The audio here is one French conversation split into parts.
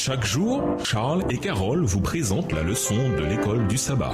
Chaque jour, Charles et Carole vous présentent la leçon de l'école du sabbat.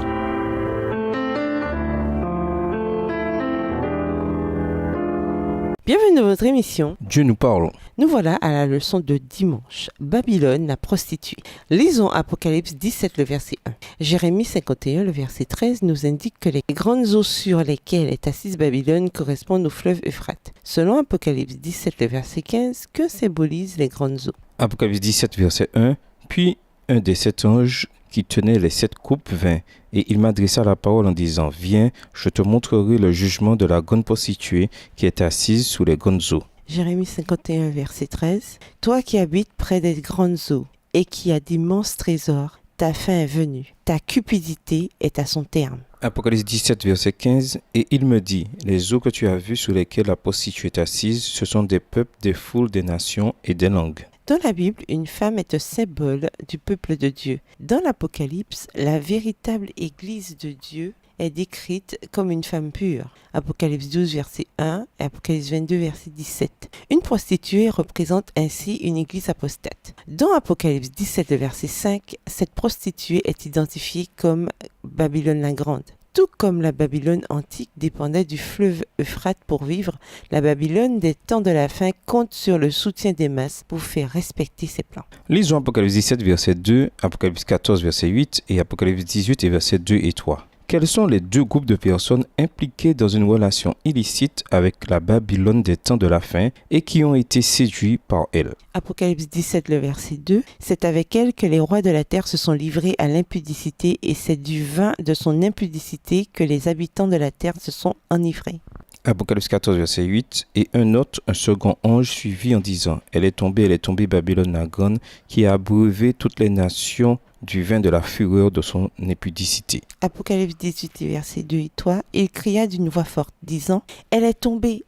Bienvenue dans votre émission. Dieu nous parle. Nous voilà à la leçon de dimanche. Babylone, la prostituée. Lisons Apocalypse 17, le verset 1. Jérémie 51, le verset 13 nous indique que les grandes eaux sur lesquelles est assise Babylone correspondent au fleuve Euphrate. Selon Apocalypse 17, le verset 15, que symbolisent les grandes eaux? Apocalypse 17, verset 1. Puis un des 7 anges qui tenait les 7 coupes vint, et il m'adressa la parole en disant, « Viens, je te montrerai le jugement de la grande prostituée qui est assise sous les grandes eaux. » Jérémie 51, verset 13. Toi qui habites près des grandes eaux et qui as d'immenses trésors, ta fin est venue, ta cupidité est à son terme. Apocalypse 17, verset 15. Et il me dit, « Les eaux que tu as vues sous lesquelles la prostituée est assise, ce sont des peuples, des foules, des nations et des langues. » Dans la Bible, une femme est un symbole du peuple de Dieu. Dans l'Apocalypse, la véritable Église de Dieu est décrite comme une femme pure. Apocalypse 12, verset 1 et Apocalypse 22, verset 17. Une prostituée représente ainsi une église apostate. Dans Apocalypse 17, verset 5, cette prostituée est identifiée comme Babylone la Grande. Tout comme la Babylone antique dépendait du fleuve Euphrate pour vivre, la Babylone des temps de la fin compte sur le soutien des masses pour faire respecter ses plans. Lisons Apocalypse 17, verset 2, Apocalypse 14, verset 8 et Apocalypse 18, et versets 2 et 3. Quels sont les deux groupes de personnes impliquées dans une relation illicite avec la Babylone des temps de la fin et qui ont été séduits par elle? Apocalypse 17, le verset 2, c'est avec elle que les rois de la terre se sont livrés à l'impudicité et c'est du vin de son impudicité que les habitants de la terre se sont enivrés. Apocalypse 14, verset 8, et un second ange suivit en disant, elle est tombée, Babylone la grande, qui a abreuvé toutes les nations du vin de la fureur de son impudicité. Apocalypse 18, verset 2 et 3, il cria d'une voix forte, disant, elle est tombée,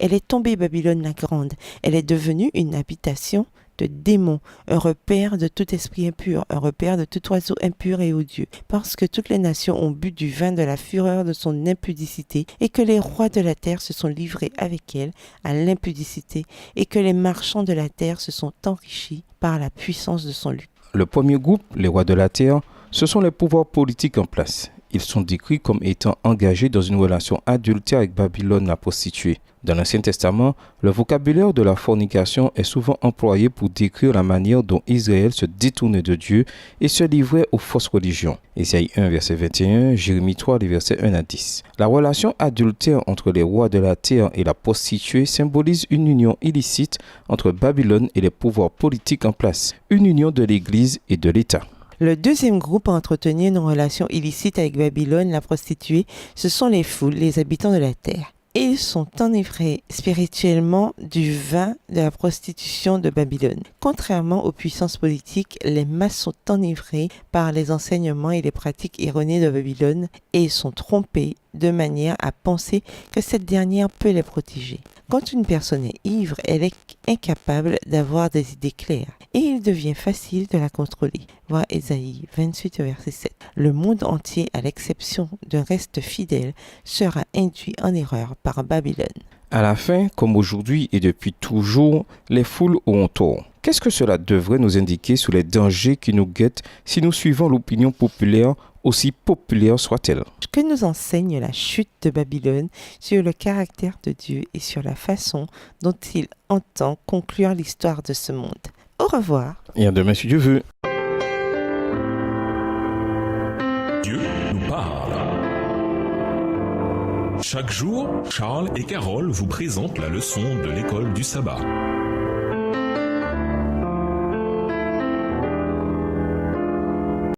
Babylone la grande, elle est devenue une habitation de démons, un repère de tout esprit impur, un repère de tout oiseau impur et odieux, parce que toutes les nations ont bu du vin de la fureur de son impudicité, et que les rois de la terre se sont livrés avec elle à l'impudicité, et que les marchands de la terre se sont enrichis par la puissance de son luxe. Le premier groupe, les rois de la terre, ce sont les pouvoirs politiques en place. Ils sont décrits comme étant engagés dans une relation adultère avec Babylone la prostituée. Dans l'Ancien Testament, le vocabulaire de la fornication est souvent employé pour décrire la manière dont Israël se détournait de Dieu et se livrait aux fausses religions. Ésaïe 1, verset 21, Jérémie 3, les versets 1 à 10. La relation adultère entre les rois de la terre et la prostituée symbolise une union illicite entre Babylone et les pouvoirs politiques en place, une union de l'Église et de l'État. Le deuxième groupe à entretenir une relation illicite avec Babylone, la prostituée, ce sont les foules, les habitants de la terre. Ils sont enivrés spirituellement du vin de la prostitution de Babylone. Contrairement aux puissances politiques, les masses sont enivrées par les enseignements et les pratiques erronées de Babylone et sont trompées de manière à penser que cette dernière peut les protéger. Quand une personne est ivre, elle est incapable d'avoir des idées claires et il devient facile de la contrôler. Voir Ésaïe 28, verset 7. Le monde entier, à l'exception d'un reste fidèle, sera induit en erreur par Babylone. À la fin, comme aujourd'hui et depuis toujours, les foules auront tort. Qu'est-ce que cela devrait nous indiquer sur les dangers qui nous guettent si nous suivons l'opinion populaire, aussi populaire soit-elle? Que nous enseigne la chute de Babylone sur le caractère de Dieu et sur la façon dont il entend conclure l'histoire de ce monde. Au revoir. Et à demain si Dieu veut. Dieu nous parle. Chaque jour, Charles et Carole vous présentent la leçon de l'école du sabbat.